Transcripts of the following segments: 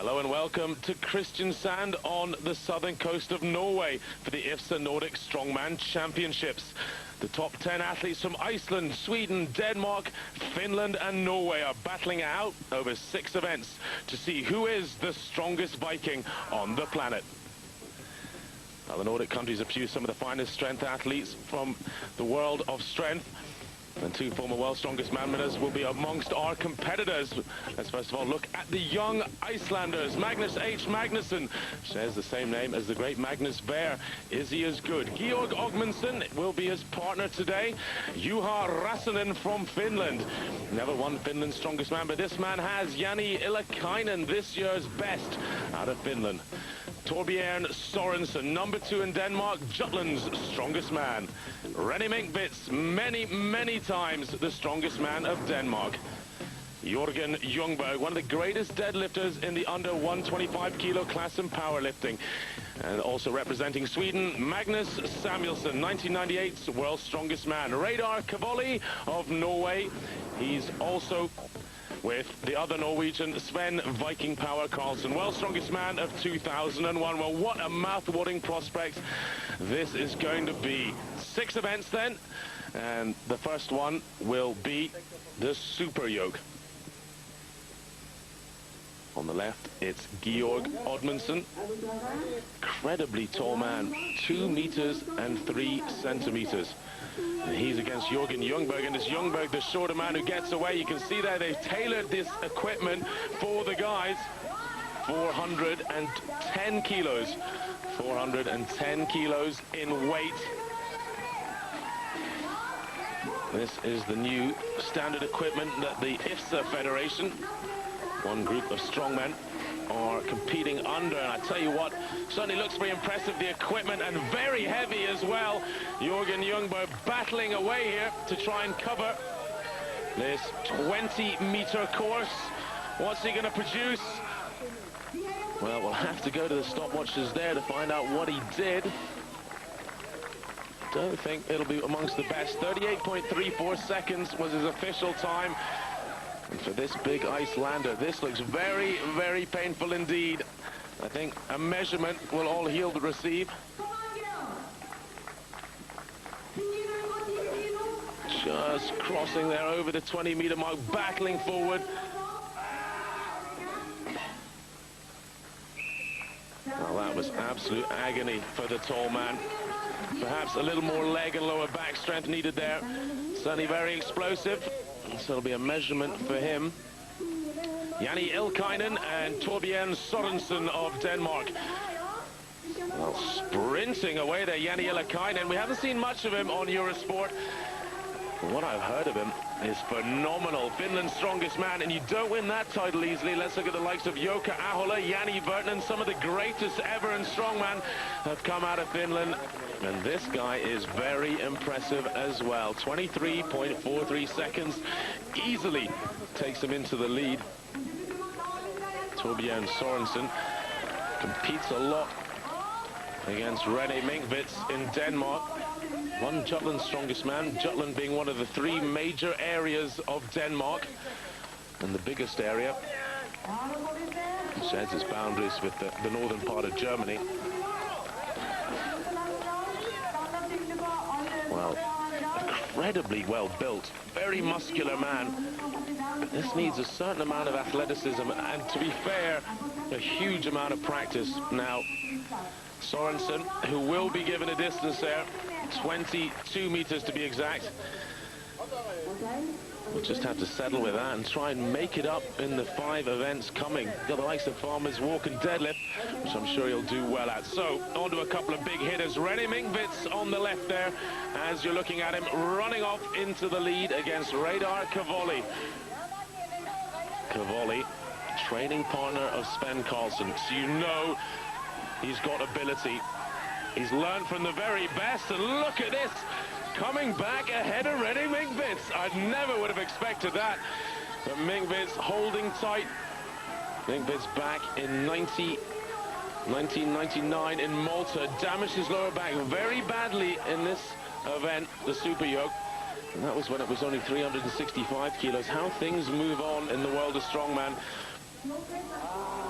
Hello and welcome to Kristiansand on the southern coast of Norway for the IFSA Nordic Strongman Championships. The top 10 athletes from Iceland, Sweden, Denmark, Finland and Norway are battling out over 6 events to see who is the strongest Viking on the planet. Now, the Nordic countries have produced some of the finest strength athletes from the world of strength. And 2 former world's strongest man winners will be amongst our competitors. Let's first of all look at the young Icelanders. Magnus H. Magnusson shares the same name as the great Magnus Bear. Is he as good? Georg Ogmundsson will be his partner today. Juha Räsänen from Finland. Never won Finland's strongest man, but this man has Jani Ilakainen, this year's best out of Finland. Torbjørn Sorensen, number 2 in Denmark, Jutland's strongest man. René Minkvits, many times the strongest man of Denmark. Jørgen Ljungberg, one of the greatest deadlifters in the under 125 kilo class in powerlifting. And also representing Sweden, Magnus Samuelsson, 1998's world's strongest man. Reidar Kavoli of Norway, he's also with the other Norwegian, Sven Viking Power Karlsson, world's strongest man of 2001. Well, what a mouth-watering prospect this is going to be. 6 events then, and the first one will be the super yoke. On the left, it's Georg Ogmundsson, incredibly tall man, 2 meters and 3 centimeters. And he's against Jørgen Ljungberg, and it's Ljungberg, the shorter man, who gets away. You can see there they've tailored this equipment for the guys. 410 kilos. 410 kilos in weight. This is the new standard equipment that the IFSA Federation, one group of strongmen, are competing under, and I tell you what, certainly looks very impressive, the equipment, and very heavy as well. Jørgen Ljungberg battling away here to try and cover this 20-meter course. What's he going to produce? Well, we'll have to go to the stopwatches there to find out what he did. Don't think it'll be amongst the best. 38.34 seconds was his official time. And for this big Icelander, this looks very, very painful indeed. I think a measurement will all heal the receive. Just crossing there over the 20-meter mark, battling forward. Well, that was absolute agony for the tall man. Perhaps a little more leg and lower back strength needed there. Certainly very explosive. So it'll be a measurement for him. Jani Ilakainen and Torbjørn Sorensen of Denmark. Well, sprinting away there, Jani Ilakainen. We haven't seen much of him on Eurosport. But what I've heard of him is phenomenal. Finland's strongest man, and you don't win that title easily. Let's look at the likes of Jukka Ahola, Jani Virtanen. Some of the greatest ever in strongman have come out of Finland. And this guy is very impressive as well. 23.43 seconds easily takes him into the lead. Torbjørn Sorensen competes a lot against René Minkvits in Denmark. One Jutland's strongest man, Jutland being one of the 3 major areas of Denmark, and the biggest area. It shares its boundaries with the northern part of Germany. Well, incredibly well built, very muscular man. But this needs a certain amount of athleticism, and to be fair, a huge amount of practice. Now, Sorensen, who will be given a distance there, 22 meters to be exact. We'll just have to settle with that and try and make it up in the 5 events coming. Got the likes of Farmer's Walk and Deadlift, which I'm sure he'll do well at. So, on to a couple of big hitters. René Minkvits on the left there, as you're looking at him, running off into the lead against Reidar Kavoli. Kavoli, training partner of Sven Karlsson. So you know he's got ability. He's learned from the very best, and look at this. Coming back ahead of René Minkvits. I never would have expected that. But Minkvits holding tight. Minkvits back in 1999 in Malta. Damaged his lower back very badly in this event, the super yoke. And that was when it was only 365 kilos. How things move on in the world of strongman.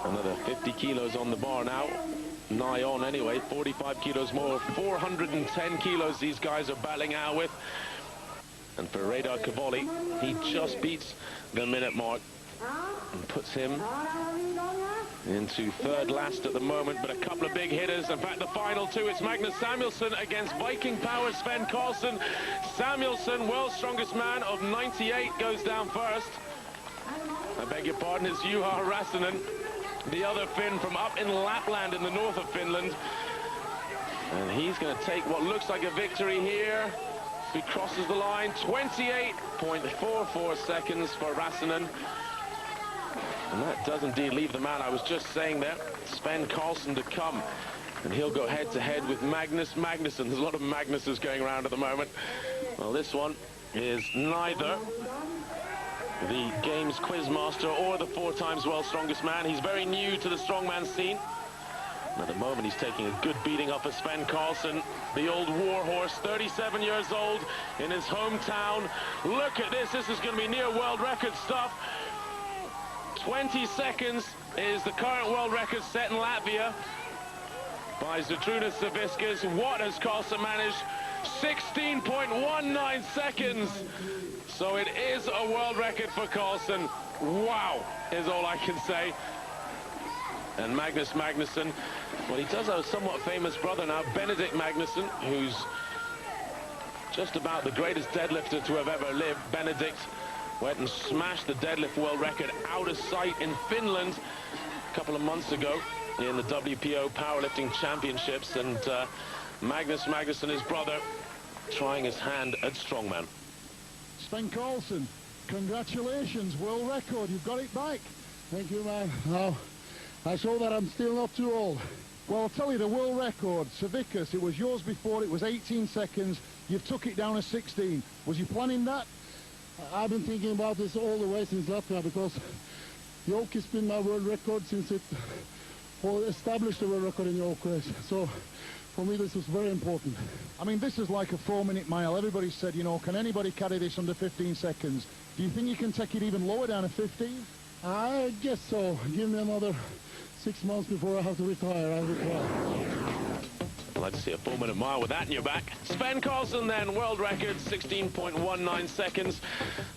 Another 50 kilos on the bar now. Nigh on anyway, 45 kilos more. 410 kilos these guys are battling out with. And for Radar Cavalli, he just beats the minute mark and puts him into third last at the moment, but a couple of big hitters. In fact, the final two, it's Magnus Samuelsson against Viking Power Sven Karlsson. Samuelsson, world's strongest man of 98, goes down first. I beg your pardon, it's Juha Räsänen, the other Finn from up in Lapland in the north of Finland. And he's going to take what looks like a victory here. He crosses the line, 28.44 seconds for Räsänen. And that does indeed leave the man I was just saying there, Sven Karlsson, to come. And he'll go head-to-head with Magnus Magnusson. There's a lot of Magnuses going around at the moment. Well, this one is neither the game's quizmaster or the 4 times world's strongest man. He's very new to the strongman scene. And at the moment, he's taking a good beating up of Sven Karlsson, the old warhorse, 37 years old, in his hometown. Look at this. This is going to be near world record stuff. 20 seconds is the current world record set in Latvia by Zydrunas Savickas. What has Karlsson managed? 16.19 seconds. So it is a world record for Karlsson. Wow, is all I can say. And Magnus Magnusson, well, he does have a somewhat famous brother now, Benedict Magnusson, who's just about the greatest deadlifter to have ever lived. Benedict went and smashed the deadlift world record out of sight in Finland a couple of months ago in the WPO Powerlifting Championships. And Magnus Magnusson, his brother, trying his hand at strongman. Sven Karlsson, congratulations, world record, you've got it back. Thank you, man. Now, I show that I'm still not too old. Well, I'll tell you, the world record, Savickas, it was yours before, it was 18 seconds, you've took it down to 16. Was you planning that? I've been thinking about this all the way since Latvia, because yoke has been my world record since it established the world record in yoke race. So for me, this was very important. I mean, this is like a 4-minute mile. Everybody said, you know, can anybody carry this under 15 seconds? Do you think you can take it even lower down to 15? I guess so. Give me another 6 months before I have to retire. I'll retire. I'd like to see a 4-minute mile with that in your back. Sven Karlsson then, world record, 16.19 seconds.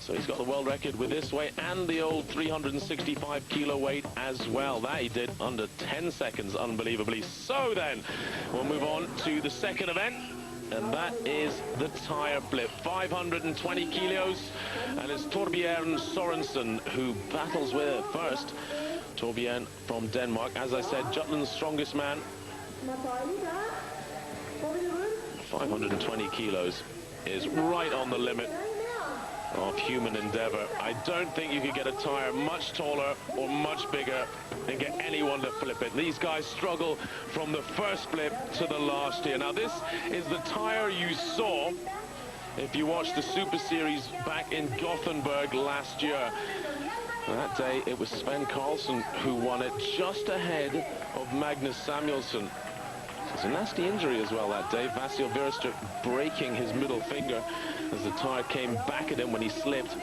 So he's got the world record with this weight and the old 365 kilo weight as well. That he did under 10 seconds, unbelievably. So then, we'll move on to the second event. And that is the tire flip, 520 kilos. And it's Torbjørn Sorensen who battles with it first. Torbjørn from Denmark, as I said, Jutland's strongest man. 520 kilos is right on the limit of human endeavor. I don't think you could get a tire much taller or much bigger and get anyone to flip it. These guys struggle from the first flip to the last here. Now, this is the tire you saw if you watched the Super Series back in Gothenburg last year. That day, it was Sven Karlsson who won it, just ahead of Magnus Samuelsson. It's a nasty injury as well that day. Vasil Virastuk breaking his middle finger as the tire came back at him when he slipped.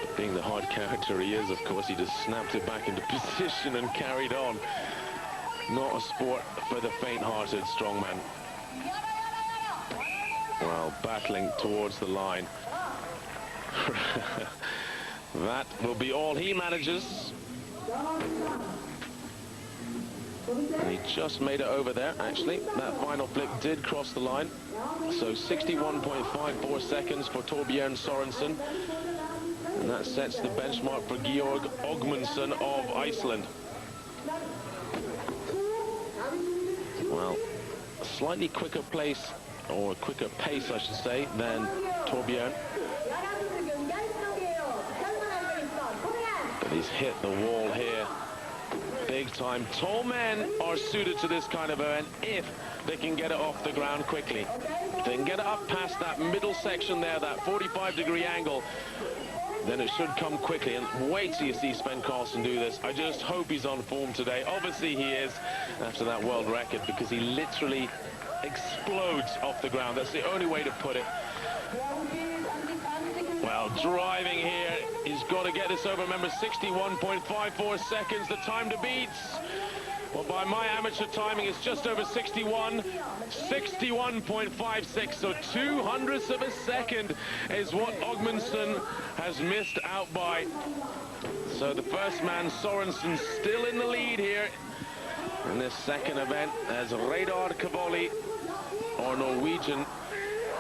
But being the hard character he is, of course, he just snapped it back into position and carried on. Not a sport for the faint-hearted strongman. Well, battling towards the line. That will be all he manages. And he just made it over there, actually. That final flip did cross the line. So 61.54 seconds for Torbjørn Sorensen. And that sets the benchmark for Georg Ogmundsson of Iceland. Well, a slightly quicker place, or a quicker pace, I should say, than Torbjørn. But he's hit the wall here. Big time. Tall men are suited to this kind of event if they can get it off the ground quickly. If they can get it up past that middle section there, that 45-degree angle, then it should come quickly. And wait till you see Sven Karlsson do this. I just hope he's on form today. Obviously he is after that world record, because he literally explodes off the ground. That's the only way to put it. Well, driving here He's got to get this over. Remember, 61.54 seconds, the time to beat. Well, by my amateur timing, it's just over 61. 61.56, so 200ths of a second is what Ogmundsson has missed out by. So the first man, Sorensen, still in the lead here in this second event as Reidar Kavoli, our Norwegian,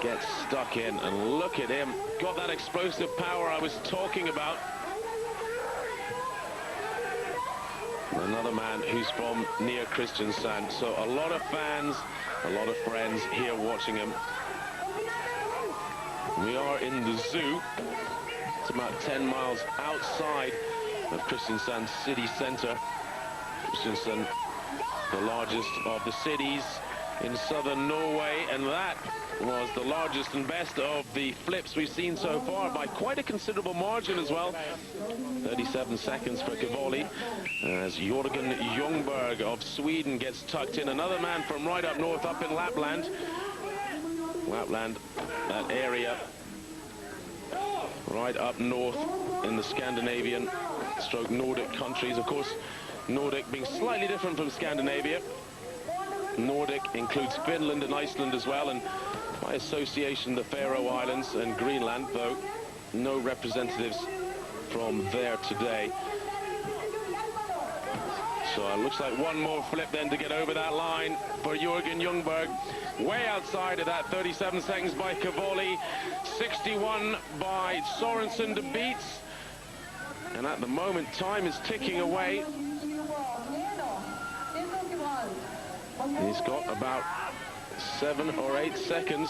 gets stuck in. And look at him, got that explosive power I was talking about. Another man who's from near Kristiansand, so a lot of fans, a lot of friends here watching him. We are in the zoo. It's about 10 miles outside of Kristiansand city centre. Kristiansand, the largest of the cities in southern Norway, and that was the largest and best of the flips we've seen so far by quite a considerable margin as well. 37 seconds for Kavoli as Jörgen Ljungberg of Sweden gets tucked in. Another man from right up north, up in Lapland. Lapland, that area right up north in the Scandinavian stroke Nordic countries. Of course, Nordic being slightly different from Scandinavia. Nordic includes Finland and Iceland as well, and by association the Faroe Islands and Greenland, though no representatives from there today. So it looks like one more flip then to get over that line for Jörgen Ljungberg. Way outside of that, 37 seconds by Kavoli, 61 by Sorensen to beat. And at the moment, time is ticking away. He's got about 7 or 8 seconds.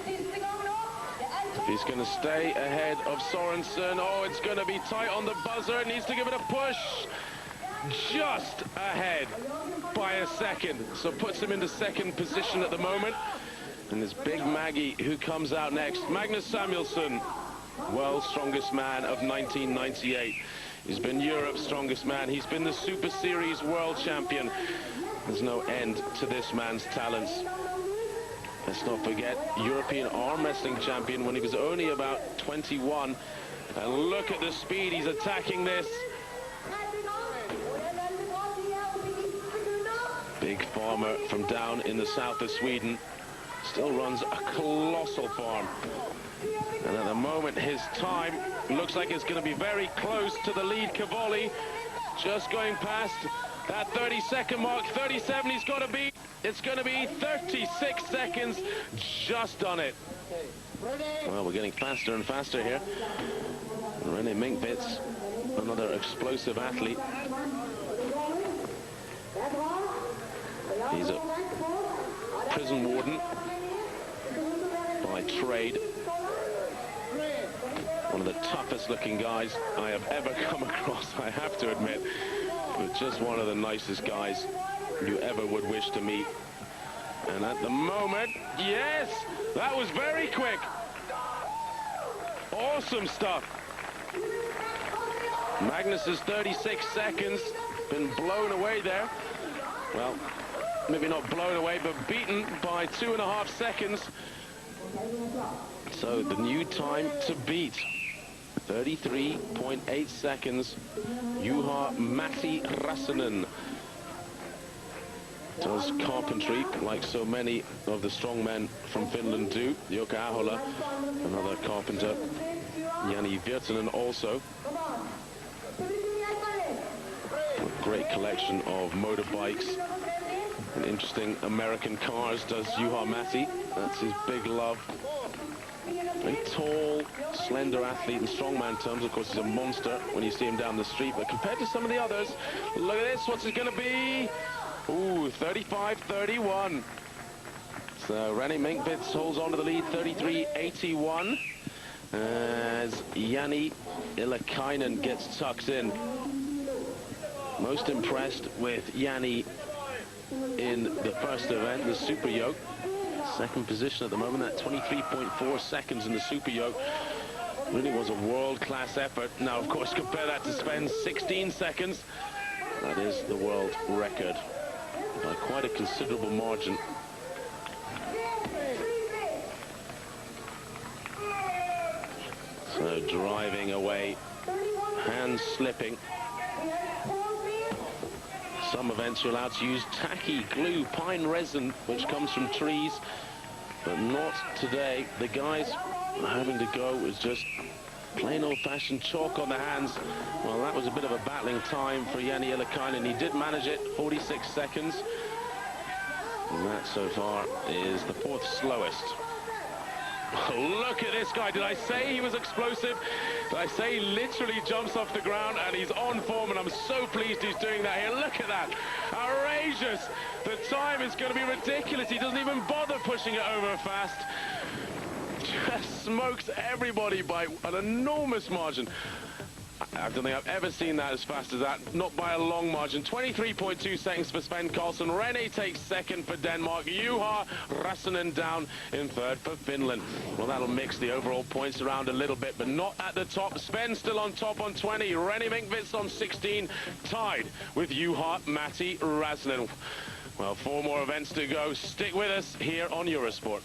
If he's going to stay ahead of Sorensen, oh, it's going to be tight on the buzzer. Needs to give it a push. Just ahead by a second. So puts him into second position at the moment. And there's Big Maggie who comes out next. Magnus Samuelsson, world's strongest man of 1998. He's been Europe's strongest man. He's been the Super Series world champion. There's no end to this man's talents. Let's not forget, European arm wrestling champion when he was only about 21. And look at the speed he's attacking this. Big farmer from down in the south of Sweden. Still runs a colossal farm. And at the moment, his time looks like it's going to be very close to the lead Kavoli. Just going past that 30-second mark, 37 he's got to beat. It's going to be 36 seconds, just on it. Well, we're getting faster and faster here. René Minkvits, another explosive athlete. He's a prison warden by trade. One of the toughest looking guys I have ever come across, I have to admit. But just one of the nicest guys you ever would wish to meet. And at the moment, yes, that was very quick. Awesome stuff. Magnus is 36 seconds, been blown away there. Well, maybe not blown away, but beaten by 2.5 seconds. So the new time to beat, 33.8 seconds. Juha Matti Räsänen does carpentry like so many of the strongmen from Finland do. Jukka Ahola, another carpenter. Jani Virtanen also. A great collection of motorbikes and interesting American cars does Juha Matti. That's his big love. Very tall, slender athlete in strongman terms. Of course, he's a monster when you see him down the street. But compared to some of the others, look at this. What's it going to be? Ooh, 35-31. So René Minkvits holds on to the lead, 33-81. As Jani Ilakainen gets tucked in. Most impressed with Jani in the first event, the Super Yoke. Second position at the moment, at 23.4 seconds in the Super Yoke. Really was a world-class effort. Now, of course, compare that to Sven's 16 seconds. That is the world record by quite a considerable margin. So driving away, hands slipping. Some events you're allowed to use tacky glue, pine resin, which comes from trees, but not today. The guys having to go with just plain old-fashioned chalk on the hands. Well, that was a bit of a battling time for Jani Ilakainen. He did manage it, 46 seconds. And that so far is the 4th slowest. Oh, look at this guy. Did I say he was explosive? Did I say he literally jumps off the ground and he's on form, and I'm so pleased he's doing that here. Look at that. Outrageous. The time is going to be ridiculous. He doesn't even bother pushing it over fast. Just smokes everybody by an enormous margin. I don't think I've ever seen that as fast as that, not by a long margin. 23.2 seconds for Sven Karlsson. Rene takes 2nd for Denmark. Juha Räsänen down in 3rd for Finland. Well, that'll mix the overall points around a little bit, but not at the top. Sven still on top on 20. Rene Minkvist on 16, tied with Juha Matti Räsänen. Well, 4 more events to go. Stick with us here on Eurosport.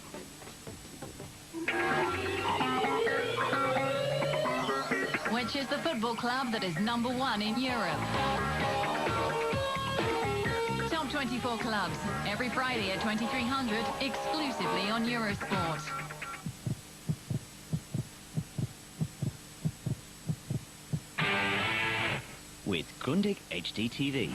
Which is the football club that is #1 in Europe? Top 24 clubs, every Friday at 2300, exclusively on Eurosport. With Grundig HD TV.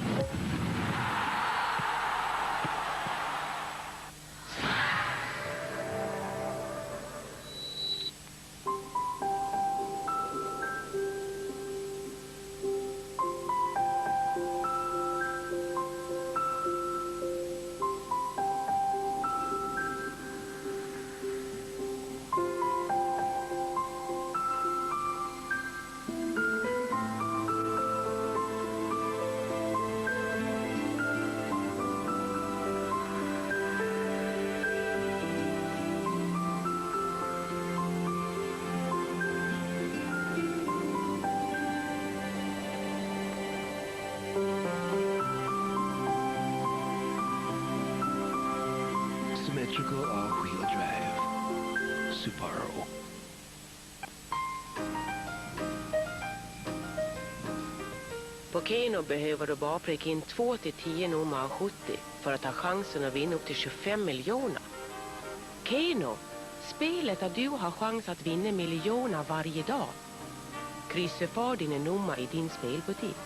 Symmetrical all-wheel drive. Subaru. På Keno behöver du bara pricka in 2 till 10 nummer av 70 för att ha chansen att vinna upp till 25 miljoner. Keno, spelet där du har chans att vinna miljoner varje dag. Kryssa för dina nummer i din spelbutik.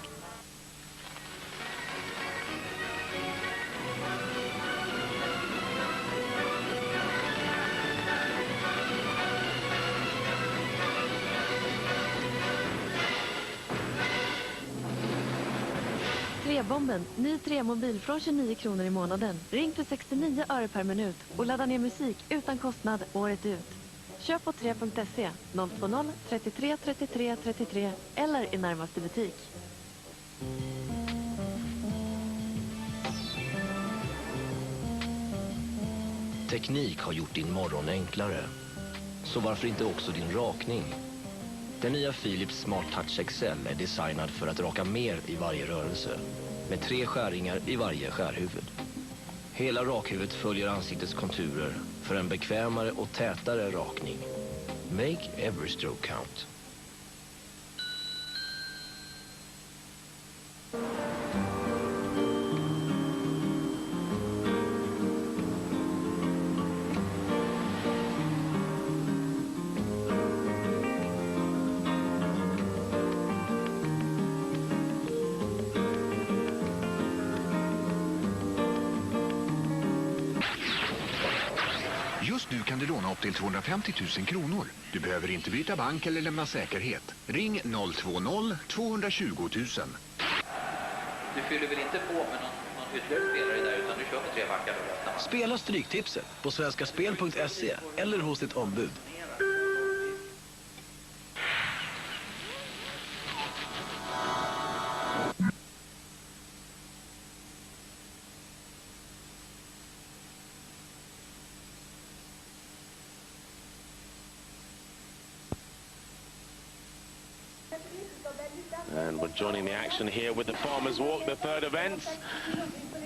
Trebomben, ny tremobil från 29 kronor i månaden. Ring för 69 öre per minut och ladda ner musik utan kostnad året ut. Köp på 3.se 020 33 33 33 eller i närmaste butik. Teknik har gjort din morgon enklare. Så varför inte också din rakning? Den nya Philips Smart Touch XL är designad för att raka mer i varje rörelse. Med 3 skäringar i varje skärhuvud. Hela rakhuvudet följer ansiktets konturer för en bekvämare och tätare rakning. Make every stroke count. Just nu kan du låna upp till 250 000 kronor. Du behöver inte byta bank eller lämna säkerhet. Ring 020 220 000. Du fyller väl inte på med någon ytterligare spelare där, utan du kör med 3 backar då? Spela Stryktipset på svenskaspel.se eller hos ditt ombud. And we're joining the action here with the Farmers Walk, the 3rd event.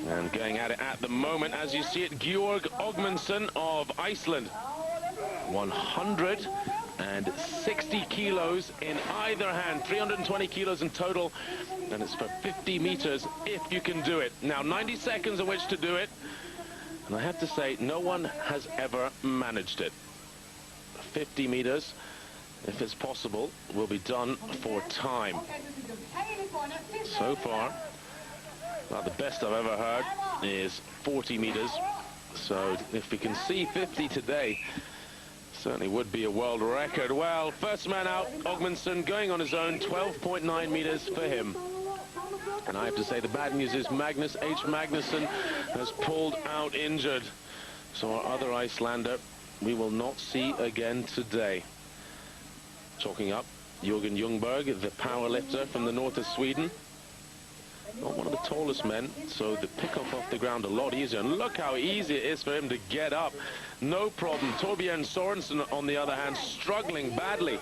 And going at it at the moment, as you see it, Georg Ogmundsson of Iceland. 100 and 60 kilos in either hand, 320 kilos in total, and it's for 50 meters if you can do it. Now, 90 seconds in which to do it, and I have to say, no one has ever managed it. 50 meters, if it's possible, will be done for time. So far, well, the best I've ever heard is 40 meters. So if we can see 50 today, certainly would be a world record. Well, first man out, Ogmundsson, going on his own, 12.9 meters for him. And I have to say the bad news is Magnus H. Magnusson has pulled out injured. So our other Icelander we will not see again today. Chalking up, Jürgen Ljungberg, the power lifter from the north of Sweden. Not one of the tallest men, so the pick-up off the ground a lot easier. And look how easy it is for him to get up. No problem. Torbjörn Sorensen, on the other hand, struggling badly.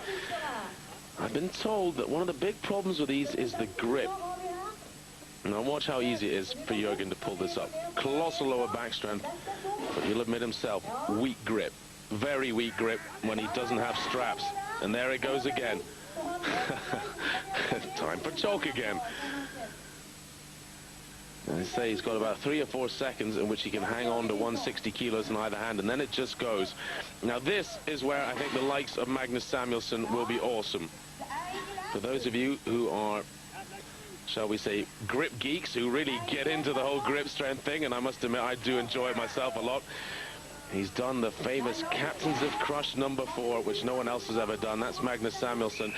I've been told that one of the big problems with these is the grip. Now watch how easy it is for Jürgen to pull this up. Colossal lower back strength, but he'll admit himself, weak grip. Very weak grip when he doesn't have straps. And there it goes again. Time for chalk again. And they say he's got about 3 or 4 seconds in which he can hang on to 160 kilos in either hand, and then it just goes. Now this is where I think the likes of Magnus Samuelsson will be awesome. For those of you who are, shall we say, grip geeks, who really get into the whole grip strength thing, and I must admit I do enjoy it myself a lot. He's done the famous Captains of Crush #4, which no one else has ever done. That's Magnus Samuelsson.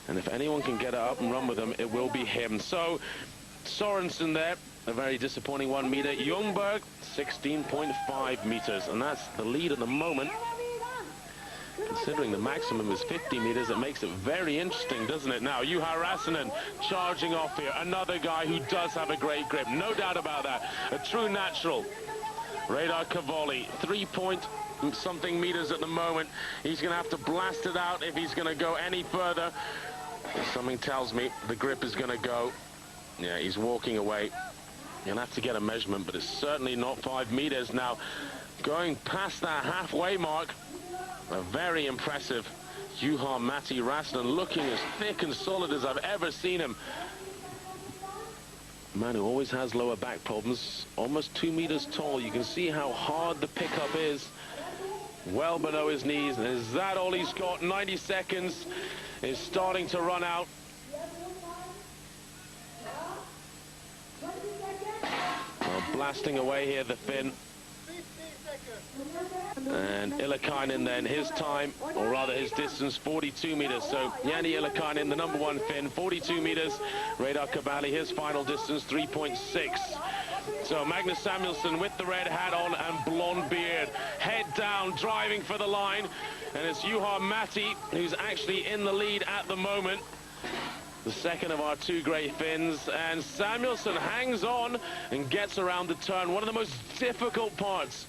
And if anyone can get it up and run with him, it will be him. So Sorensen there, a very disappointing 1 meter. Ljungberg, 16.5 meters. And that's the lead at the moment. Considering the maximum is 50 meters, it makes it very interesting, doesn't it? Now, Juha Räsänen charging off here. Another guy who does have a great grip. No doubt about that. A true natural. Radar Cavalli, 3-point-something meters at the moment. He's going to have to blast it out if he's going to go any further. Something tells me the grip is going to go. Yeah, he's walking away. You'll have to get a measurement, but it's certainly not 5 meters. Now, going past that halfway mark, a very impressive Juha-Matti Räsänen, looking as thick and solid as I've ever seen him. Man who always has lower back problems, almost 2 meters tall. You can see how hard the pickup is, well below his knees. And is that all he's got? 90 seconds is starting to run out. Well, blasting away here, the Finn. And Illikainen then, his time, or rather his distance, 42 meters. So Jani Illikainen, the #1 Finn, 42 meters. Radar Cavalli, his final distance, 3.6. So Magnus Samuelsson with the red hat on and blonde beard, head down, driving for the line. And it's Juha-Matti who's actually in the lead at the moment. The second of our 2 great Finns, and Samuelsson hangs on and gets around the turn. One of the most difficult parts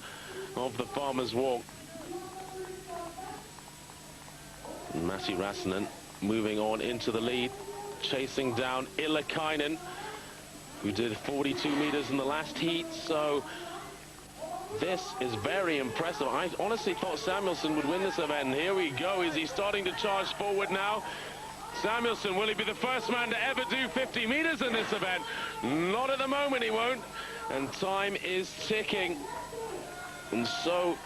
of the Farmer's Walk. Matti Räsänen moving on into the lead, chasing down Illikainen, who did 42 meters in the last heat. So this is very impressive. I honestly thought Samuelsson would win this event, and here we go. Is he starting to charge forward now? Samuelsson, will he be the first man to ever do 50 meters in this event? Not at the moment, he won't. And time is ticking. And so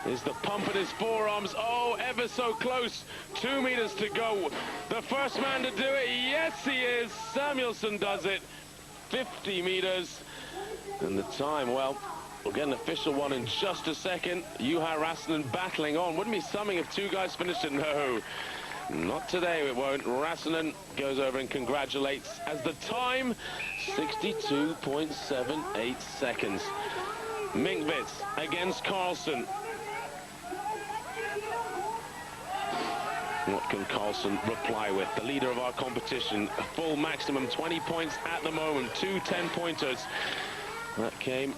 is the pump in his forearms. Oh, ever so close. 2 meters to go. The first man to do it. Yes, he is. Samuelsson does it. 50 meters. And the time, well, we'll get an official one in just a second. Juha Räsänen battling on. Wouldn't be something if 2 guys finished it. No, not today, it won't. Räsänen goes over and congratulates as the time, 62.78 seconds. Minkvitz against Carlson. What can Carlson reply with? The leader of our competition, a full maximum 20 points at the moment, 2 10-pointers. That came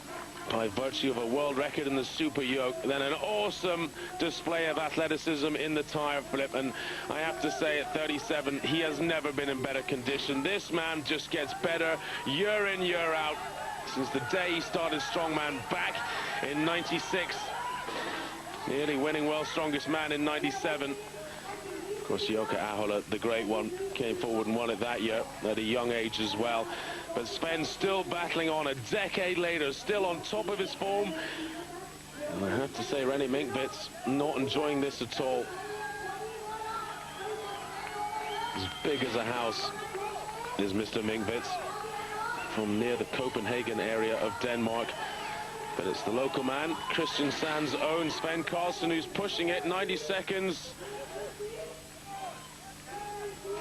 by virtue of a world record in the super yoke, then an awesome display of athleticism in the tire flip. And I have to say, at 37, he has never been in better condition. This man just gets better year in, year out. Since the day he started Strongman back in '96, nearly winning World's Strongest Man in '97. Of course, Jukka Ahola, the great one, came forward and won it that year at a young age as well. But Sven still battling on a decade later, still on top of his form. And I have to say, Rennie Minkvits not enjoying this at all. As big as a house is Mr. Minkvits from near the Copenhagen area of Denmark. But it's the local man, Christian Sand's own Sven Karlsson, who's pushing it. 90 seconds.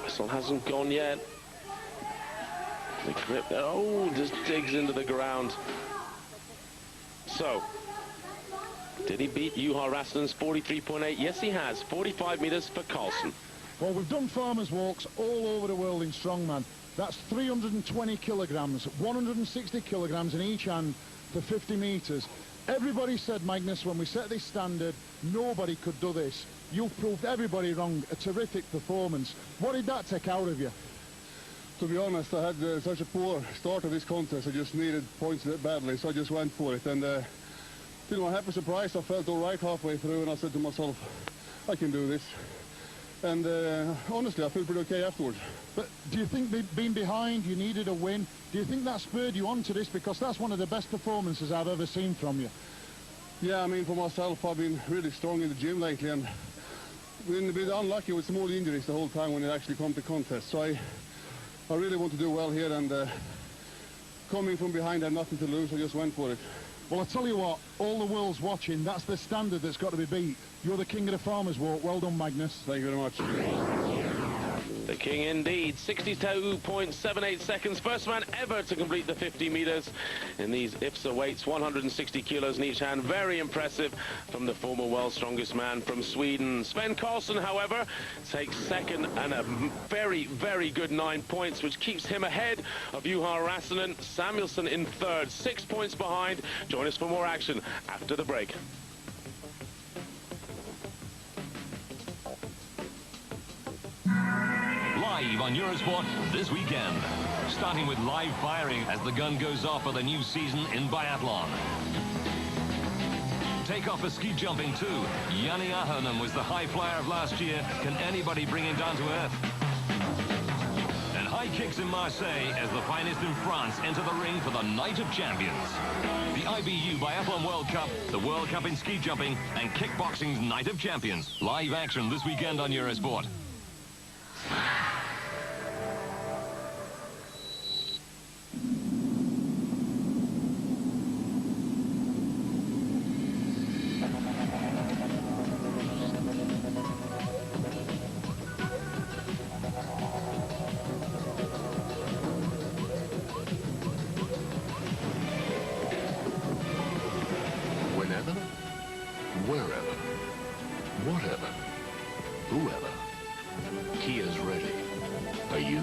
Whistle hasn't gone yet. The grip, oh, just digs into the ground. So, did he beat Juha Rastinen's 43.8? Yes, he has. 45 meters for Karlsson. Well, we've done farmers' walks all over the world in strongman. That's 320 kilograms, 160 kilograms in each hand for 50 meters. Everybody said, Magnus, when we set this standard, nobody could do this. You've proved everybody wrong. A terrific performance. What did that take out of you? To be honest, I had such a poor start of this contest. I just needed points badly, so I just went for it. And to my happy surprise, I felt all right halfway through, and I said to myself, I can do this. And honestly, I feel pretty okay afterwards. But do you think being behind, you needed a win? Do you think that spurred you on to this? Because that's one of the best performances I've ever seen from you. Yeah, I mean, for myself, I've been really strong in the gym lately, and been a bit unlucky with small injuries the whole time when it actually comes to contest. So I really want to do well here, and coming from behind, I had nothing to lose. I just went for it. Well, I tell you what, all the world's watching. That's the standard that's got to be beat. You're the king of the farmers' walk. Well done, Magnus. Thank you very much. The king indeed. 62.78 seconds. First man ever to complete the 50 meters in these IFSA weights. 160 kilos in each hand. Very impressive from the former world's strongest man from Sweden. Sven Karlsson, however, takes second and a very, very good 9 points, which keeps him ahead of Juha Rasinen. Samuelsson in third, 6 points behind. Join us for more action after the break. Live on Eurosport this weekend, starting with live firing as the gun goes off for the new season in biathlon. Take off for ski jumping too. Jani Ahonen was the high flyer of last year. Can anybody bring him down to earth? And high kicks in Marseille as the finest in France enter the ring for the Night of Champions. The IBU Biathlon World Cup, the World Cup in ski jumping, and kickboxing's Night of Champions. Live action this weekend on Eurosport. Whenever, wherever, whatever, whoever, Kia's ready. Are you?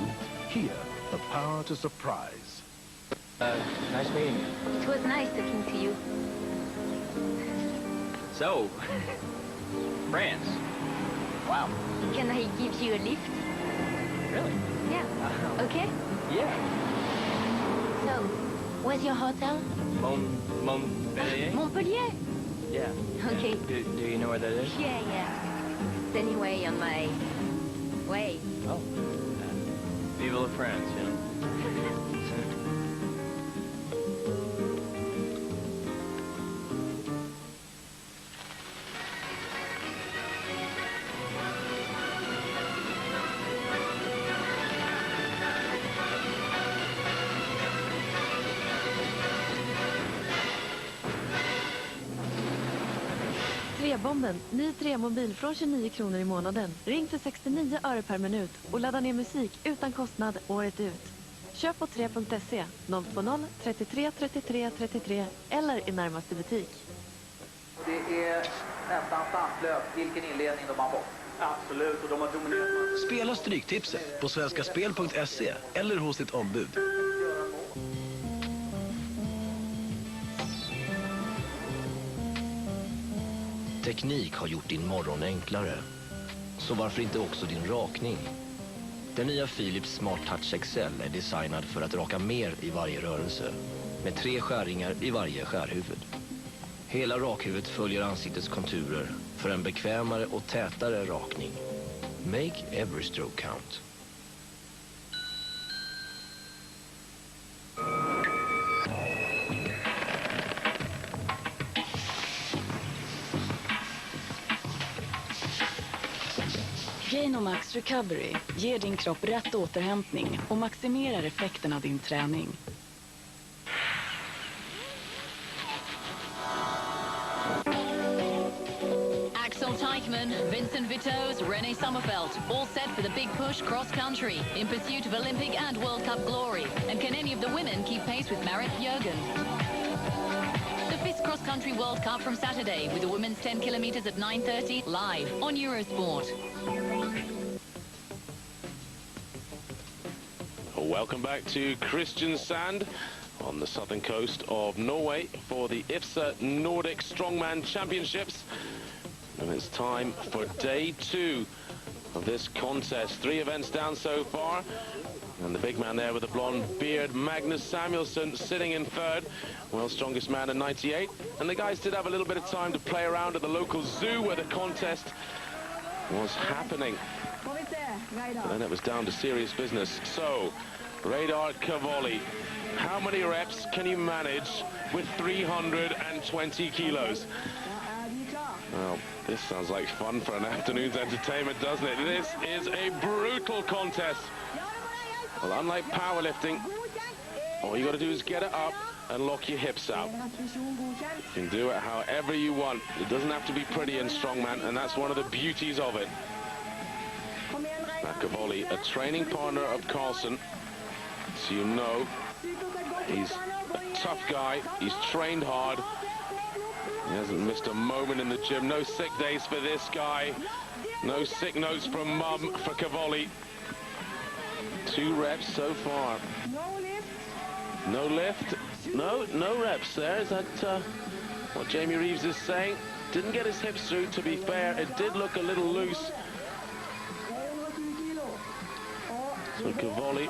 Kia, the power to surprise. Nice meeting you. It was nice talking to you. So, France. Wow. Can I give you a lift? Really? Yeah. Okay? Yeah. So, where's your hotel? Montpellier? Montpellier? Yeah. Okay. Do you know where that is? Yeah. It's anyway on my way. Oh. Vive la France, you know. Trebomben, ny tremobil från 29 kronor i månaden. Ring för 69 öre per minut och ladda ner musik utan kostnad året ut. Köp på 3.se 020 33 33 33 eller i närmaste butik. Det är nästan sanslöst vilken inledning de har fått. Absolut, och de har dominerat. Spela Stryktipset på svenskaspel.se eller hos ditt ombud. Teknik har gjort din morgon enklare. Så varför inte också din rakning? Den nya Philips Smart Touch XL är designad för att raka mer i varje rörelse. Med 3 skäringar i varje skärhuvud. Hela rakhuvudet följer ansiktets konturer för en bekvämare och tätare rakning. Make every stroke count. Gainomax Recovery ger din kropp rätt återhämtning och maximerar effekten av din träning. Axel Teichmann, Vincent Vito's, Renee Sommerfeld, all set for the big push cross-country in pursuit of Olympic and World Cup glory. And can any of the women keep pace with Marit Bjørgen? The FIS Cross-Country World Cup from Saturday with the women's 10 kilometers at 9:30 live on Eurosport. Welcome back to Kristiansand on the southern coast of Norway for the IFSA Nordic Strongman Championships. And it's time for day 2 of this contest. 3 events down so far. And the big man there with the blonde beard, Magnus Samuelsson, sitting in 3rd. World's strongest man in 98. And the guys did have a little bit of time to play around at the local zoo where the contest was happening. And then it was down to serious business. So, Radar Cavalli, how many reps can you manage with 320 kilos? Well, this sounds like fun for an afternoon's entertainment, doesn't it? This is a brutal contest. Well, unlike powerlifting, all you got to do is get it up and lock your hips out. You can do it however you want. It doesn't have to be pretty in strongman, and that's one of the beauties of it. Cavalli, a training partner of Carlson, so you know he's a tough guy. He's trained hard. He hasn't missed a moment in the gym. No sick days for this guy. No sick notes from mum for Cavalli. 2 reps so far. No lift. No reps there. Is that what Jamie Reeves is saying? Didn't get his hips through, to be fair. It did look a little loose. So Cavalli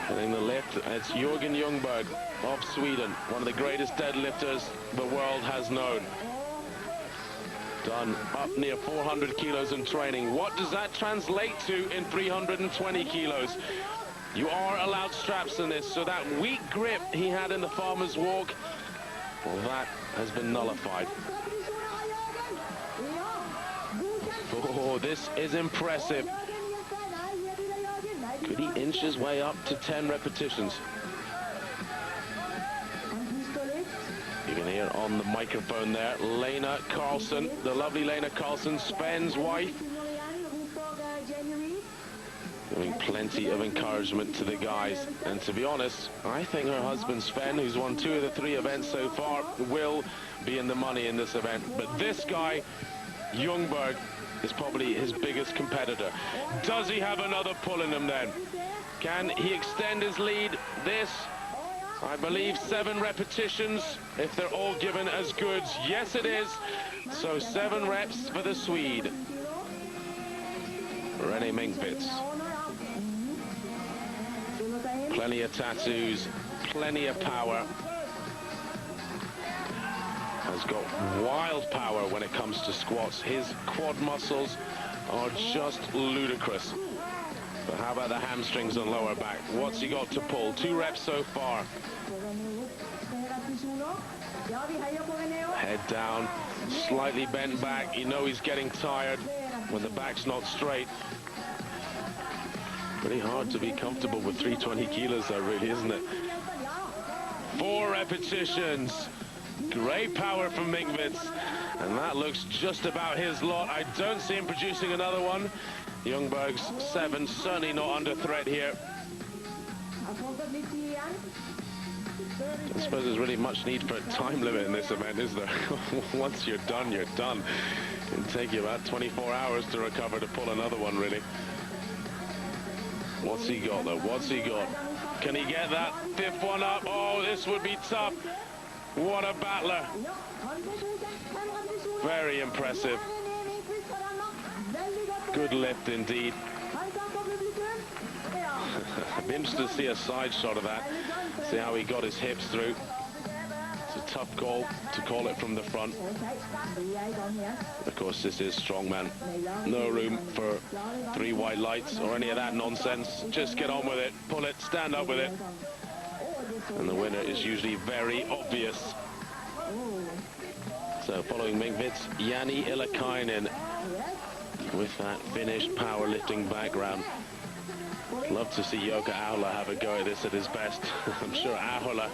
getting the lift. It's Jörgen Ljungberg of Sweden, one of the greatest deadlifters the world has known. Done up near 400 kilos in training. What does that translate to in 320 kilos? You are allowed straps in this, so that weak grip he had in the farmer's walk, well, that has been nullified. Oh, this is impressive. Could he inch his way up to 10 repetitions? You can hear on the microphone there, Lena Carlson, the lovely Lena Carlson, Sven's wife, giving plenty of encouragement to the guys. And to be honest, I think her husband Sven, who's won 2 of the 3 events so far, will be in the money in this event. But this guy, Ljungberg, is probably his biggest competitor. Does he have another pull in him then? Can he extend his lead? This, I believe, 7 repetitions, if they're all given as goods. Yes, it is. So 7 reps for the Swede. Renee Minkvits. Plenty of tattoos, plenty of power. Has got wild power when it comes to squats. His quad muscles are just ludicrous. But how about the hamstrings and lower back? What's he got to pull? 2 reps so far. Head down, slightly bent back. You know he's getting tired when the back's not straight. Pretty hard to be comfortable with 320 kilos though, really, isn't it? 4 repetitions. Great power from Minkvits, and that looks just about his lot. I don't see him producing another one. Ljungberg's 7 certainly not under threat here. I suppose there's really much need for a time limit in this event, is there? Once you're done, you're done. It can take you about 24 hours to recover to pull another one, really. What's he got, though? What's he got? Can he get that 5th one up? Oh, this would be tough. What a battler. Very impressive. Good lift indeed. I'd be interested to see a side shot of that. See how he got his hips through. So tough call to call it from the front. Of course, this is strongman. No room for 3 white lights or any of that nonsense. Just get on with it, pull it, stand up with it. And the winner is usually very obvious. So following Minkvits, Jani Ilakainen with that Finnish powerlifting background. Love to see Jouko Ahola have a go at this at his best. I'm sure Ahola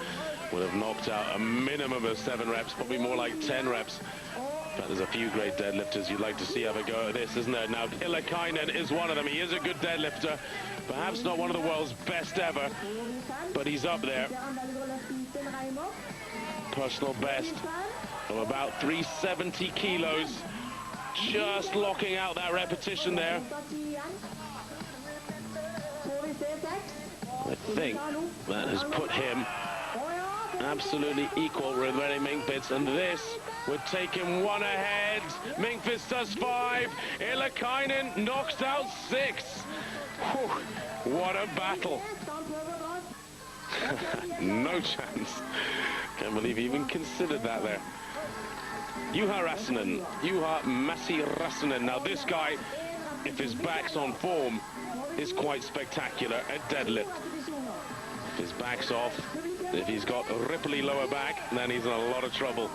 would have knocked out a minimum of 7 reps, probably more like 10 reps. But there's a few great deadlifters you'd like to see have a go at this, isn't there? Now, Ilakainen is one of them. He is a good deadlifter. Perhaps not one of the world's best ever, but he's up there. Personal best of about 370 kilos. Just locking out that repetition there. I think that has put him absolutely equal with Rene Minkvits, and this would take him 1 ahead. Minkvits does 5. Ilakainen knocks out 6. Whew, what a battle. No chance. Can't believe he even considered that there. Juha Masi Räsänen. Now this guy, if his back's on form, is quite spectacular at deadlift. If his back's off, if he's got a ripply lower back, then he's in a lot of trouble.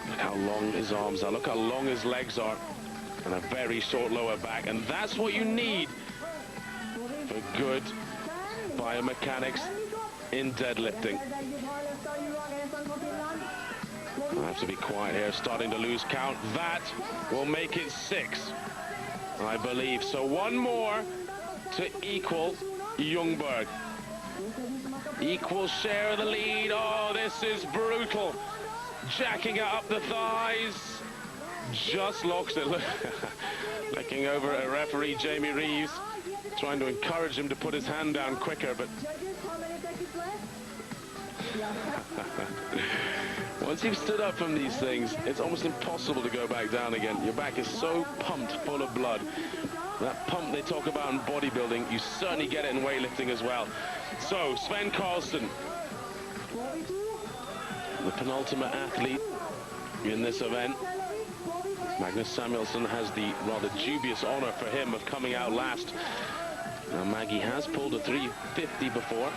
Look how long his arms are, look how long his legs are, and a very short lower back, and that's what you need for good biomechanics in deadlifting. I have to be quiet here, starting to lose count. That will make it 6, I believe. So 1 more to equal Ljungberg. Equal share of the lead. Oh, this is brutal. Jacking it up the thighs. Just locks it. Looking over at referee Jamie Reeves, trying to encourage him to put his hand down quicker, but once you've stood up from these things, it's almost impossible to go back down again. Your back is so pumped full of blood. That pump they talk about in bodybuilding, you certainly get it in weightlifting as well. So, Sven Karlsson, the penultimate athlete in this event. Magnus Samuelsson has the rather dubious honor for him of coming out last. Now, Maggie has pulled a 350 before.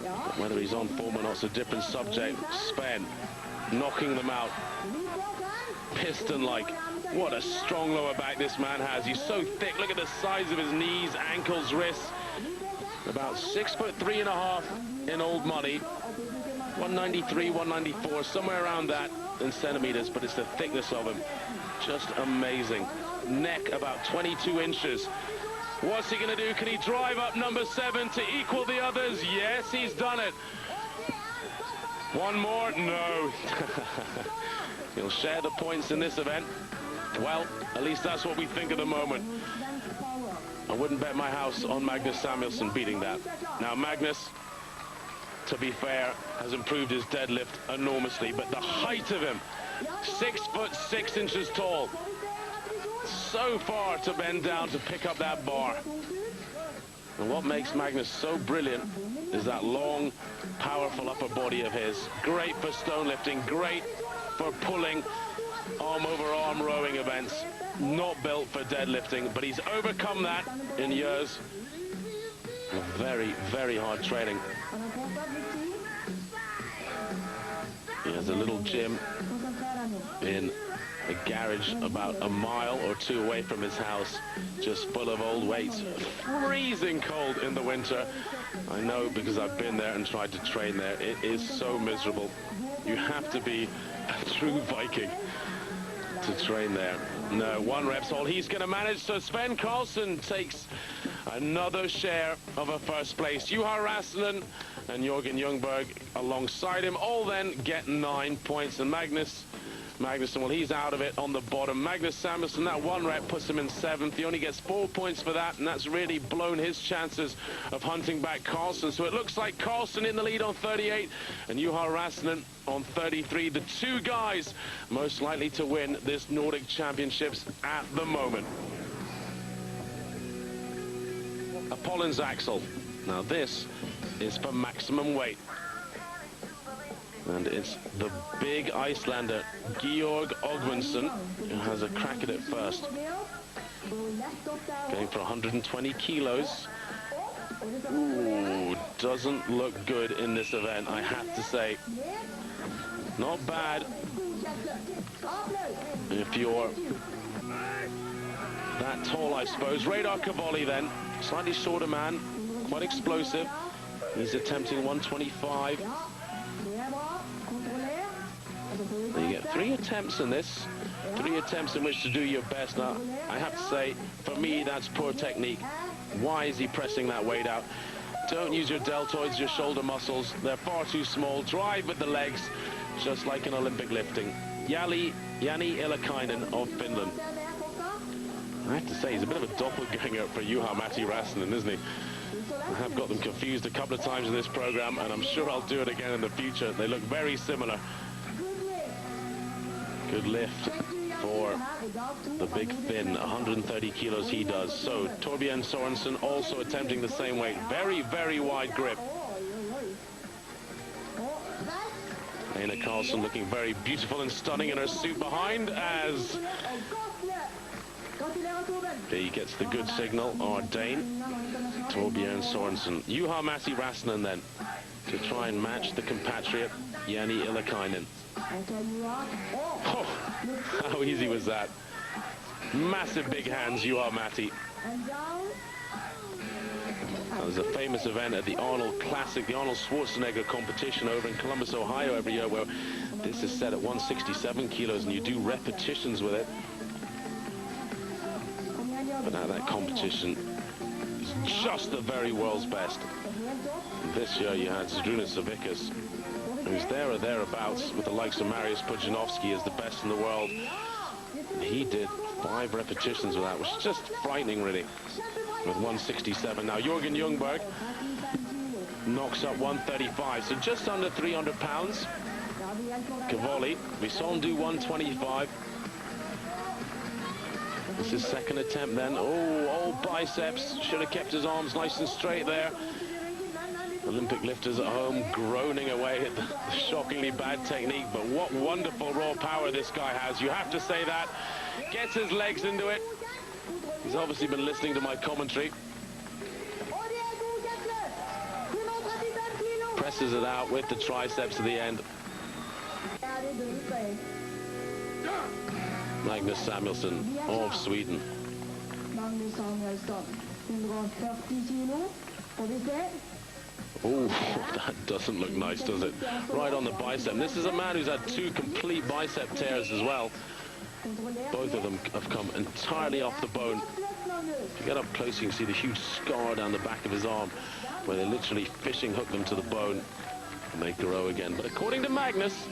But whether he's on form or not is a different subject. Sven knocking them out. Piston-like. What a strong lower back this man has. He's so thick. Look at the size of his knees, ankles, wrists. About 6'3.5" in old money. 193, 194, somewhere around that in centimeters, but it's the thickness of him. Just amazing. Neck about 22 inches. What's he going to do? Can he drive up number 7 to equal the others? Yes, he's done it. 1 more? No. He'll share the points in this event. Well, at least that's what we think at the moment. I wouldn't bet my house on Magnus Samuelsson beating that. Now, Magnus, to be fair, has improved his deadlift enormously, but the height of him, 6'6" tall. So far to bend down to pick up that bar. And what makes Magnus so brilliant is that long, powerful upper body of his. Great for stone lifting, great for pulling, arm over arm rowing events. Not built for deadlifting, but he's overcome that in years of very, very hard training. He has a little gym in a garage about a mile or 2 away from his house, just full of old weights. Freezing cold in the winter. I know because I've been there and tried to train there. It is so miserable. You have to be a true Viking to train there. No, 1 rep's all he's going to manage. So Sven Karlsson takes another share of a first place. Juha Räsänen and Jörgen Ljungberg alongside him all then get 9 points. And Magnusson, well, he's out of it on the bottom. Magnus Samuelsson, that 1 rep puts him in 7th. He only gets 4 points for that, and that's really blown his chances of hunting back Karlsson. So it looks like Karlsson in the lead on 38 and Juha Räsänen on 33. The 2 guys most likely to win this Nordic Championships at the moment. Apollons Axel Now this is for maximum weight. And it's the big Icelander, Georg Ogmundsson, who has a crack at it first. Going for 120 kilos. Ooh, doesn't look good in this event, I have to say. Not bad if you're that tall, I suppose. Radar Cavalli then, slightly shorter man, quite explosive. He's attempting 125. You get 3 attempts in this, 3 attempts in which to do your best. Now, I have to say, for me, that's poor technique. Why is he pressing that weight out? Don't use your deltoids, your shoulder muscles. They're far too small. Drive with the legs, just like in Olympic lifting. Jani Ilakainen of Finland. I have to say, he's a bit of a doppelganger for Juha-Matti Räsänen, isn't he? I have got them confused a couple of times in this program, and I'm sure I'll do it again in the future. They look very similar. Good lift for the big Finn, 130 kilos he does. So Torbjørn Sorensen also attempting the same weight. Very, very wide grip. Einar Karlsson looking very beautiful and stunning in her suit behind as he gets the good signal, our Dane, Torbjørn Sorensen. Juha-Matti Räsänen then to try and match the compatriot Jani Ilakainen. Oh, how easy was that? Massive big hands, Juha-Matti. That was a famous event at the Arnold Classic, the Arnold Schwarzenegger competition over in Columbus, Ohio every year, where this is set at 167 kilos and you do repetitions with it. But now that competition is just the very world's best. And this year you had Zdrunas Savickas, who's there or thereabouts with the likes of Mariusz Pudzianowski as the best in the world. He did 5 repetitions with that, which is just frightening, really, with 167. Now, Jürgen Ljungberg knocks up 135, so just under 300 pounds. Cavalli, we saw him do 125. This is second attempt then. Oh, old biceps. Should have kept his arms nice and straight there. Olympic lifters at home groaning away at the shockingly bad technique, but what wonderful raw power this guy has. You have to say that. Gets his legs into it. He's obviously been listening to my commentary. Presses it out with the triceps at the end. Magnus Samuelsson of Sweden. Oh, that doesn't look nice, does it? Right on the bicep. This is a man who's had 2 complete bicep tears as well. Both of them have come entirely off the bone. If you get up close, you can see the huge scar down the back of his arm, where they literally fishing hook them to the bone, and they grow again. But according to Magnus,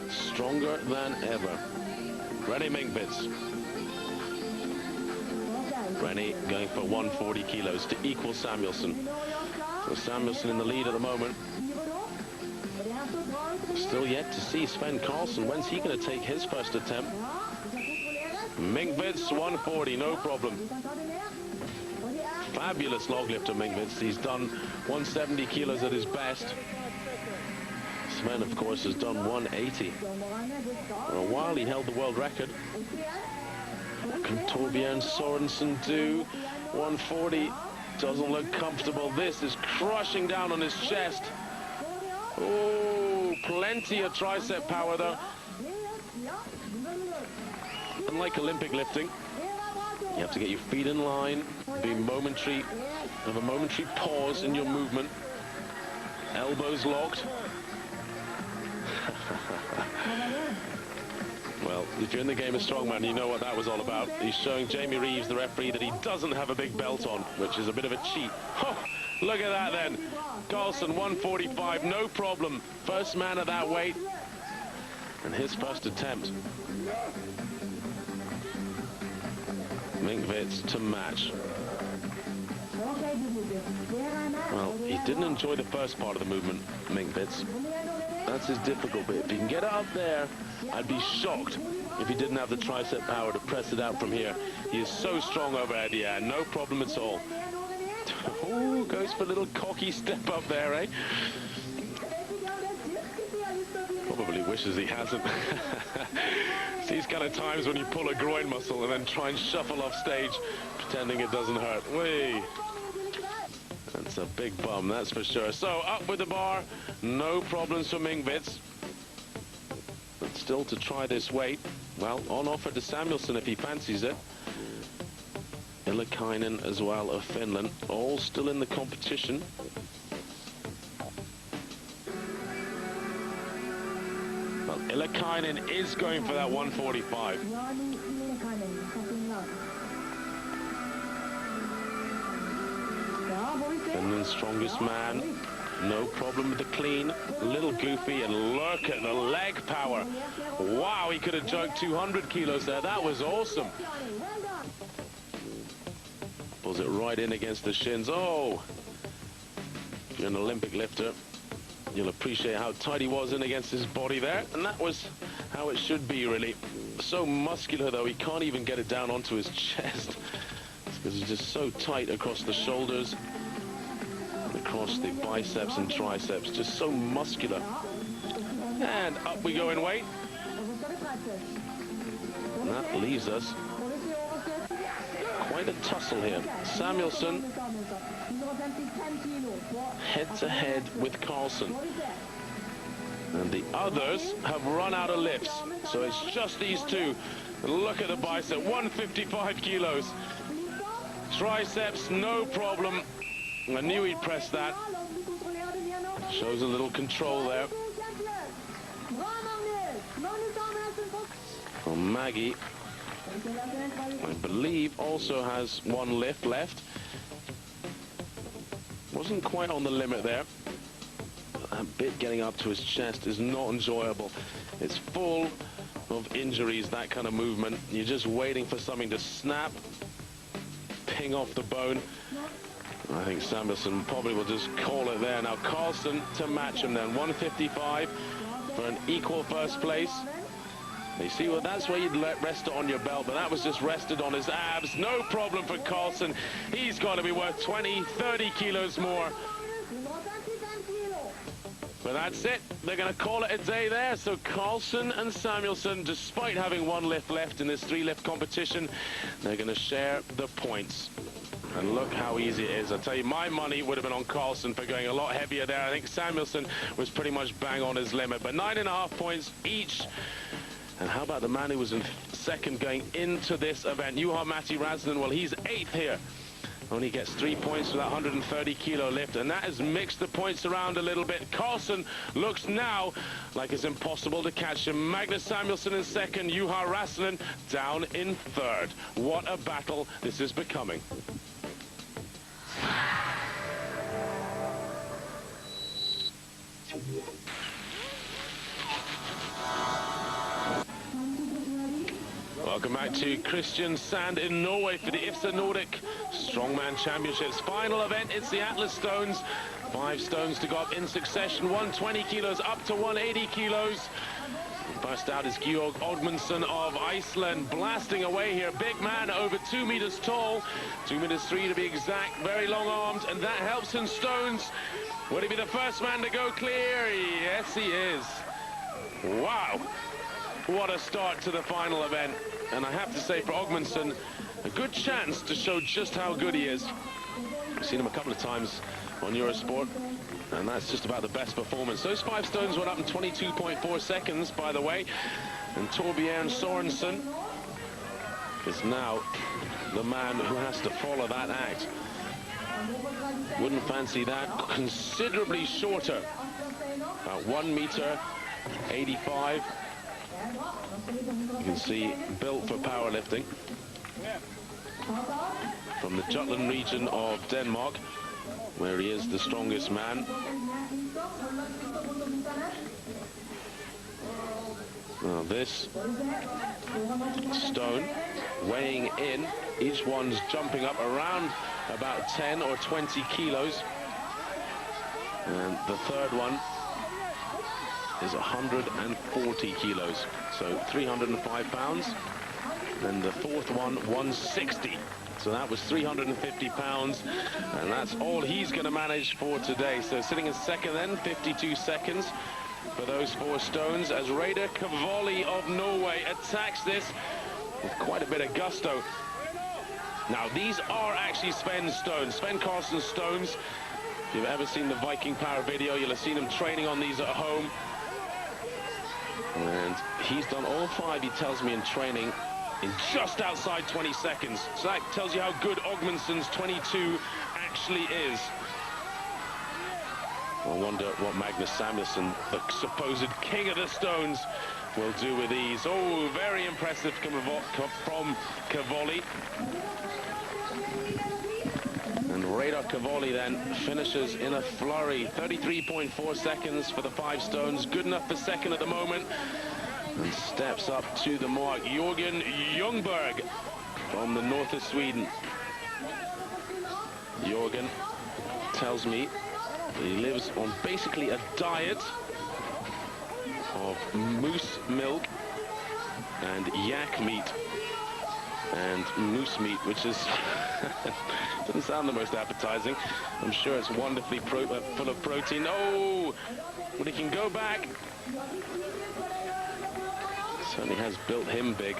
stronger than ever. René Minkvits. René going for 140 kilos to equal Samuelsson. So Samuelsson in the lead at the moment. Still yet to see Sven Karlsson. When's he going to take his first attempt? Minkvits 140, no problem. Fabulous log lifter, Minkvits. He's done 170 kilos at his best. Sven, of course, has done 180. For a while, he held the world record. What can Torbjørn Sorensen do? 140 doesn't look comfortable. This is crushing down on his chest. Oh, plenty of tricep power, though. Unlike Olympic lifting, you have to get your feet in line, be momentary, have a momentary pause in your movement. Elbows locked. Well, if you're in the game of strongman, you know what that was all about. He's showing Jamie Reeves, the referee, that he doesn't have a big belt on, which is a bit of a cheat. Oh, look at that then. Karlsson, 145, no problem. First man at that weight. And his first attempt. Minkvits to match. Well, he didn't enjoy the first part of the movement, Minkvits. That's his difficult bit. If he can get up there, I'd be shocked if he didn't have the tricep power to press it out from here. He is so strong overhead, yeah, no problem at all. Oh, goes for a little cocky step up there, eh? Probably wishes he hasn't. It's these kind of times when you pull a groin muscle and then try and shuffle off stage, pretending it doesn't hurt. Whee! That's a big bum, that's for sure. So, up with the bar. No problems for Mingvits. But still to try this weight. Well, on offer to Samuelsson if he fancies it. Illikainen as well of Finland, all still in the competition. Well, Illikainen is going for that 145. Finland's strongest man. No problem with the clean. A little goofy, and look at the leg power. Wow, he could have jugged 200 kilos there. That was awesome. Pulls it right in against the shins. Oh! If you're an Olympic lifter, you'll appreciate how tight he was in against his body there. And that was how it should be, really. So muscular, though, he can't even get it down onto his chest. It's because he's just so tight across the shoulders, across the biceps and triceps. Just so muscular. And up we go in weight. And that leaves us quite a tussle here. Samuelsson head-to-head with Karlsson. And the others have run out of lifts. So it's just these two. And look at the bicep, 155 kilos. Triceps, no problem. I knew he'd press that. Shows a little control there. Well, Maggie, I believe, also has one lift left. Wasn't quite on the limit there. That bit getting up to his chest is not enjoyable. It's full of injuries, that kind of movement. You're just waiting for something to snap, ping off the bone. I think Samuelsson probably will just call it there. Now Karlsson to match him then. 155 for an equal first place. You see, well, that's where you'd rest it on your belt, but that was just rested on his abs. No problem for Karlsson. He's got to be worth 20, 30 kilos more. But that's it. They're going to call it a day there. So Karlsson and Samuelsson, despite having one lift left in this three-lift competition, they're going to share the points. And look how easy it is. I tell you, my money would have been on Karlsson for going a lot heavier there. I think Samuelsson was pretty much bang on his limit. But 9.5 points each. And how about the man who was in second going into this event? Juha-Matti Räsänen, well, he's 8th here. Only gets 3 points for that 130-kilo lift, and that has mixed the points around a little bit. Karlsson looks now like it's impossible to catch him. Magnus Samuelsson in second, Juha Räsänen down in third. What a battle this is becoming. Welcome back to Kristiansand in Norway for the IFSA Nordic Strongman Championships. Final event, it's the Atlas Stones. 5 stones to go up in succession. 120 kilos up to 180 kilos. First out is Georg Ogmundsson of Iceland, blasting away here. Big man, over 2 meters tall, 2 meters 3 to be exact, very long armed, and that helps in stones. Will he be the first man to go clear? Yes, he is. Wow. What a start to the final event. And I have to say, for Ogmundsson, a good chance to show just how good he is. I've seen him a couple of times on Eurosport, and that's just about the best performance. Those 5 stones went up in 22.4 seconds, by the way. And Torbjörn Sorensen is now the man who has to follow that act. Wouldn't fancy that. Considerably shorter. About 1 meter 85. You can see built for powerlifting. From the Jutland region of Denmark, where he is the strongest man. Now this stone weighing in, each one's jumping up around about 10 or 20 kilos. And the third one is 140 kilos, so 305 pounds. And the fourth one, 160. So that was 350 pounds, and that's all he's going to manage for today. So sitting in second then, 52 seconds for those 4 stones, as Reidar Kavali of Norway attacks this with quite a bit of gusto. Now, these are actually Sven's stones, Sven Karlsson's stones. If you've ever seen the Viking Power video, you'll have seen him training on these at home. And he's done all 5, he tells me, in training in just outside 20 seconds. So that tells you how good Ogmundsson's 22 actually is. I wonder what Magnus Samuelsson, the supposed king of the stones, will do with these. Oh, very impressive from Kavali. And Reidar Kavali then finishes in a flurry. 33.4 seconds for the 5 stones. Good enough for second at the moment. And steps up to the mark. Jörgen Ljungberg from the north of Sweden. Jörgen tells me he lives on basically a diet of moose milk and yak meat and moose meat, which is doesn't sound the most appetizing. I'm sure it's wonderfully full of protein. Oh, but he can go back. Certainly has built him big.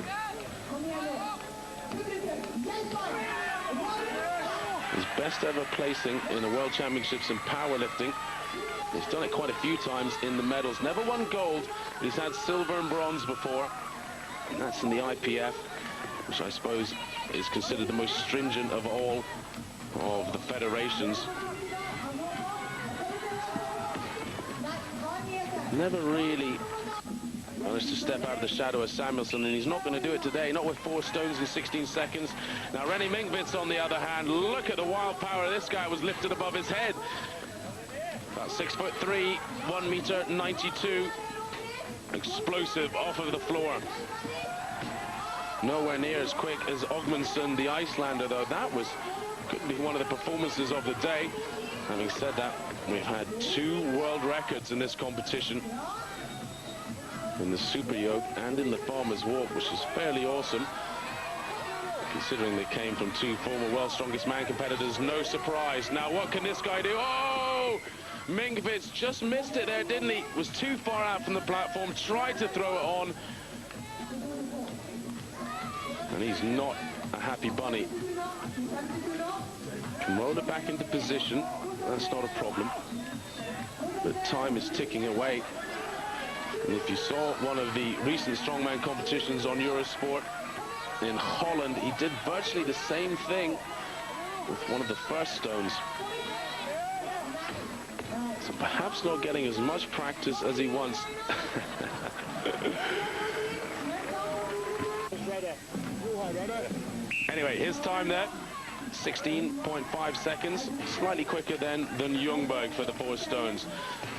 His best ever placing in the World Championships in powerlifting. He's done it quite a few times in the medals. Never won gold, but he's had silver and bronze before. And that's in the IPF, which I suppose is considered the most stringent of all of the federations. Never really managed to step out of the shadow of Samuelsson, and he's not going to do it today, not with 4 stones in 16 seconds. Now, René Mingvits, on the other hand, look at the wild power. This guy was lifted above his head. About 6'3", 1m92. Explosive off of the floor. Nowhere near as quick as Ogmundsson, the Icelander, though. That could be one of the performances of the day. Having said that, we've had 2 world records in this competition, in the super yoke and in the farmer's walk, which is fairly awesome, considering they came from 2 former world's strongest man competitors. No surprise. Now, what can this guy do? Oh! Mingvits just missed it there, didn't he? Was too far out from the platform, tried to throw it on. And he's not a happy bunny. Can roll it back into position. That's not a problem. But time is ticking away. And if you saw one of the recent strongman competitions on Eurosport in Holland, he did virtually the same thing with one of the first stones. So perhaps not getting as much practice as he wants. Anyway, his time there, 16.5 seconds, slightly quicker than Ljungberg for the 4 stones.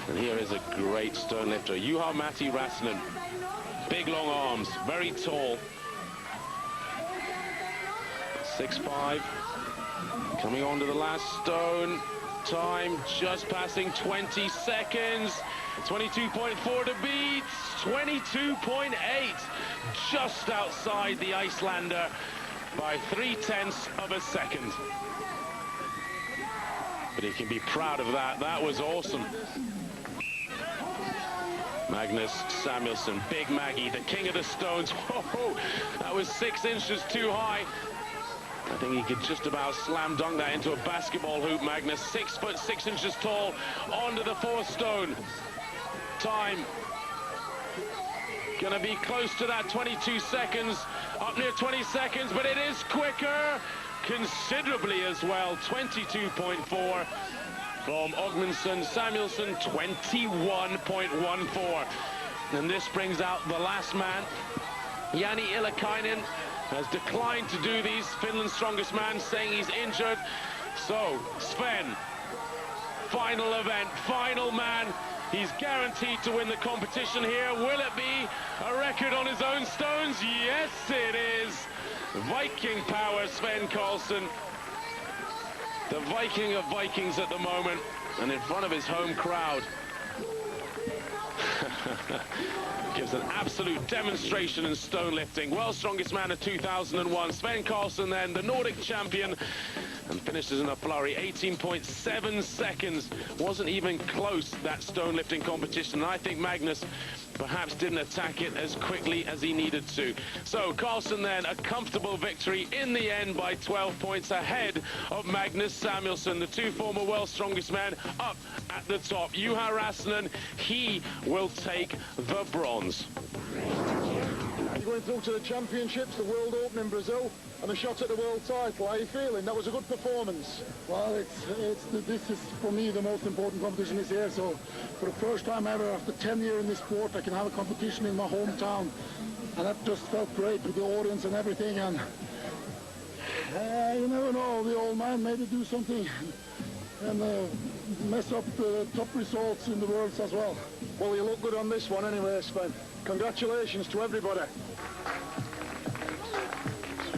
And here is a great stone lifter, Juha-Matti Räsänen. Big long arms, very tall. 6'5", coming on to the last stone. Time just passing 20 seconds. 22.4 to beat, 22.8. Just outside the Icelander by 0.3 of a second. But he can be proud of that. That was awesome. Magnus Samuelsson, Big Maggie, the king of the stones. Whoa, that was 6 inches too high. I think he could just about slam dunk that into a basketball hoop, Magnus. 6'6" tall, onto the 4th stone. Time gonna be close to that 22 seconds, up near 20 seconds, but it is quicker considerably as well. 22.4 from Ogmundsson. Samuelsson, 21.14. And this brings out the last man. Jani Ilakainen has declined to do these. Finland's strongest man saying he's injured. So, Sven, final event, final man. He's guaranteed to win the competition here. Will it be a record on his own stones? Yes, it is. Viking power, Sven Karlsson. The Viking of Vikings at the moment, and in front of his home crowd. Gives an absolute demonstration in stone lifting. World's strongest man of 2001. Sven Karlsson then, the Nordic champion, and finishes in a flurry. 18.7 seconds. Wasn't even close, that stone lifting competition. And I think Magnus perhaps didn't attack it as quickly as he needed to. So Karlsson then, a comfortable victory in the end by 12 points ahead of Magnus Samuelsson, the two former world's strongest men up at the top. Juha Räsänen, he will take the bronze. You're going through to the championships, the World Open in Brazil, and a shot at the world title. How are you feeling? That was a good performance. Well, this is for me the most important competition this year. So for the first time ever after 10 years in this sport, I can have a competition in my hometown, and that just felt great with the audience and everything. And you never know, the old man maybe do something and mess up the top results in the worlds as well. Well, you look good on this one anyway, Sven. Congratulations to everybody.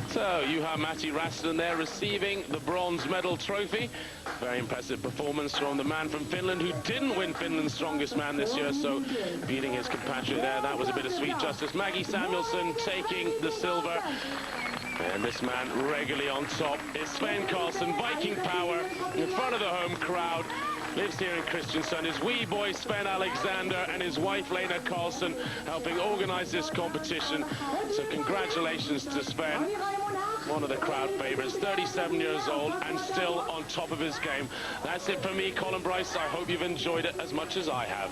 So, Juha Matti Räsänen there receiving the bronze medal trophy. Very impressive performance from the man from Finland who didn't win Finland's strongest man this year, so beating his compatriot there, that was a bit of sweet justice. Maggie Samuelsson taking the silver. And this man regularly on top is Sven Karlsson, Viking power in front of the home crowd. Lives here in Kristiansand. His wee boy Sven Alexander and his wife Lena Karlsson helping organize this competition. So congratulations to Sven, one of the crowd favorites, 37 years old and still on top of his game. That's it for me, Colin Bryce. I hope you've enjoyed it as much as I have.